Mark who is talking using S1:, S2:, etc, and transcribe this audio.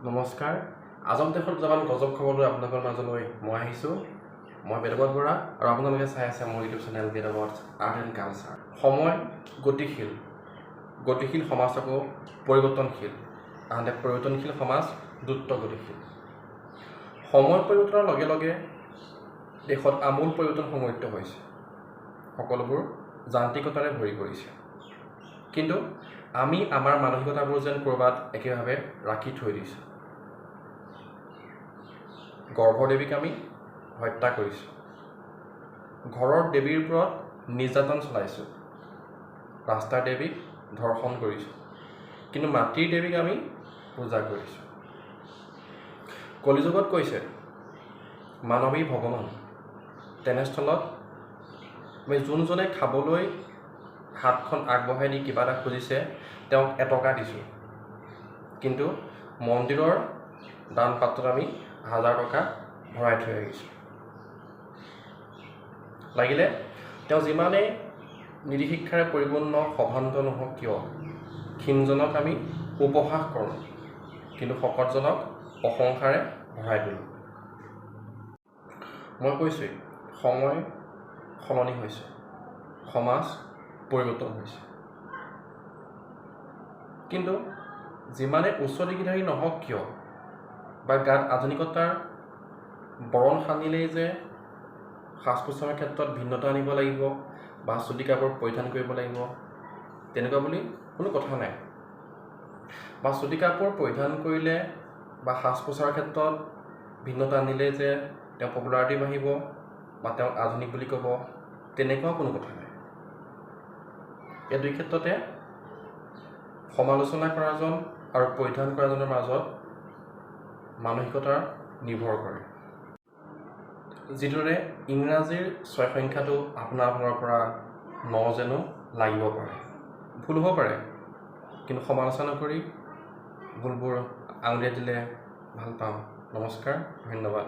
S1: নমস্কাৰ আজম দেশৰ দুটামান গজব খবৰ লৈ আপোনালোকৰ মাজলৈ মই আহিছোঁ মই বেদাব্ৰত বৰা আৰু আপোনালোকে চাই আছে মোৰ YouTube channel Bedabrata art and culture সময় গতিশীল সমাজ আকৌ পৰিৱৰ্তনশীল আনহাতে পৰিৱৰ্তনশীল সমাজ দ্ৰুত গতিশীল সময় পৰিৱৰ্তনৰ লগে লগে দেশত আমূল পৰিৱৰ্তন সংঘটিত হৈছে সকলোবোৰ যান্ত্ৰিকতাৰে ভৰি পৰিছে কিন্তু আমি আমাৰ মানসিকতাবোৰ যেন ক'ৰবাত একেভাৱে ৰাখি থৈ দিছোঁ গৰ্ভদেৱীক আমি হত্যা কৰিছোঁ ঘৰৰ দেৱীৰ ওপৰত নিৰ্যাতন চলাইছোঁ ৰাস্তাৰ দেৱীক ধৰ্ষণ কৰিছোঁ কিন্তু মাতৃৰ দেৱীক আমি পূজা কৰিছোঁ কলিযুগত কৈছে মানৱী ভগৱান তেনেস্থলত আমি যোনজনে খাবলৈ হাতখন আগবঢ়াই দি কিবা এটা খুজিছে তেওঁক এটকা দিছোঁ কিন্তু মন্দিৰৰ দান পাত্ৰত আমি 1000 টকা ভৰাই থৈ আহিছোঁ লাগিলে তেওঁ যিমানেই নিৰীক্ষাৰে পৰিপূৰ্ণ সভান্ত নহওক কিয় ক্ষীণজনক আমি উপহাস কৰোঁ কিন্তু শকতজনক প্ৰশংসাৰে ভৰাই তোলোঁ মই কৈছোঁ সময় সলনি হৈছে সমাজ পৰিৱৰ্তন হৈছে কিন্তু যিমানে উচ্চ ডিগ্ৰীধাৰী নহওক কিয় বা গাত আধুনিকতাৰ বৰণ সানিলেই যে সাজ পোছাকৰ ক্ষেত্ৰত ভিন্নতা আনিব লাগিব বা চুটি কাপোৰ পৰিধান কৰিব লাগিব তেনেকুৱা বুলি কোনো কথা নাই বা চুটি কাপোৰ পৰিধান কৰিলে বা সাজ পোছাকৰ ক্ষেত্ৰত ভিন্নতা আনিলে যে তেওঁ পপুলাৰিটি বাঢ়িব বা তেওঁক আধুনিক বুলি ক'ব তেনেকুৱা কোনো কথা নাই এই দুই ক্ষেত্ৰতে সমালোচনা কৰাজন আৰু পৰিধান কৰাজনৰ মাজত মানসিকতাৰ নিৰ্ভৰ কৰে যিদৰে ইংৰাজীৰ 6 সংখ্যাটো আপোনাৰ পৰা 9 যেনো লাগিব পাৰে ভুল হ'ব পাৰে কিন্তু সমালোচনা কৰি ভুলবোৰ আঙুলিয়াই দিলে ভাল পাম নমস্কাৰ ধন্যবাদ